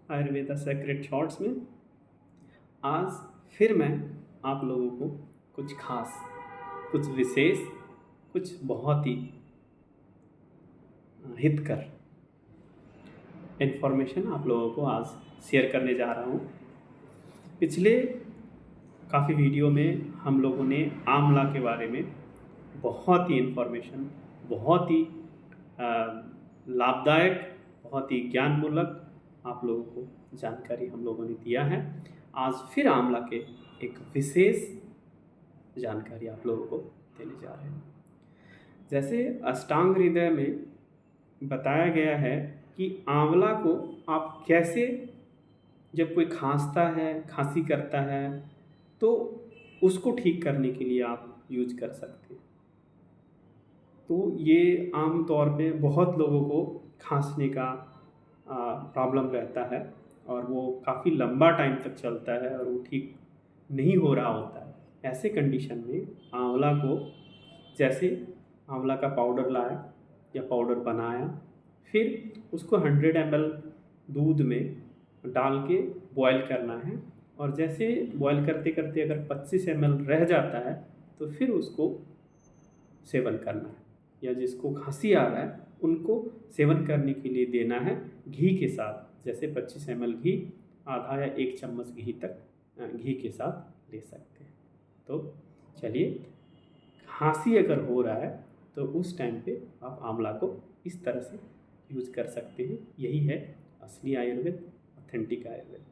Ayurveda secret shorts में आज फिर मैं आप लोगों को कुछ खास, कुछ विशेष, कुछ बहुत ही हितकर इन्फॉर्मेशन आप लोगों को आज शेयर करने जा रहा हूँ। पिछले काफ़ी वीडियो में हम लोगों ने आंवला के बारे में बहुत ही इन्फॉर्मेशन, बहुत ही लाभदायक, बहुत ही ज्ञानमूलक आप लोगों को जानकारी हम लोगों ने दिया है। आज फिर आंवला के एक विशेष जानकारी आप लोगों को देने जा रहे हैं। जैसे अष्टांग हृदय में बताया गया है कि आंवला को आप कैसे, जब कोई खांसता है, खांसी करता है, तो उसको ठीक करने के लिए आप यूज कर सकते हैं। तो ये आम तौर पे बहुत लोगों को खांसने का प्रॉब्लम रहता है और वो काफ़ी लंबा टाइम तक चलता है और वो ठीक नहीं हो रहा होता है। ऐसे कंडीशन में आंवला को, जैसे आंवला का पाउडर लाया या पाउडर बनाया, फिर उसको 100 ml दूध में डाल के बॉयल करना है और जैसे बॉयल करते करते अगर 25 ml रह जाता है तो फिर उसको सेवन करना है, या जिसको खांसी आ रहा है उनको सेवन करने के लिए देना है घी के साथ। जैसे 25 ml घी, आधा या 1 चम्मच घी तक घी के साथ ले सकते हैं। तो चलिए, खांसी अगर हो रहा है तो उस टाइम पे आप आंवला को इस तरह से यूज़ कर सकते हैं। यही है असली आयुर्वेद, ऑथेंटिक आयुर्वेद।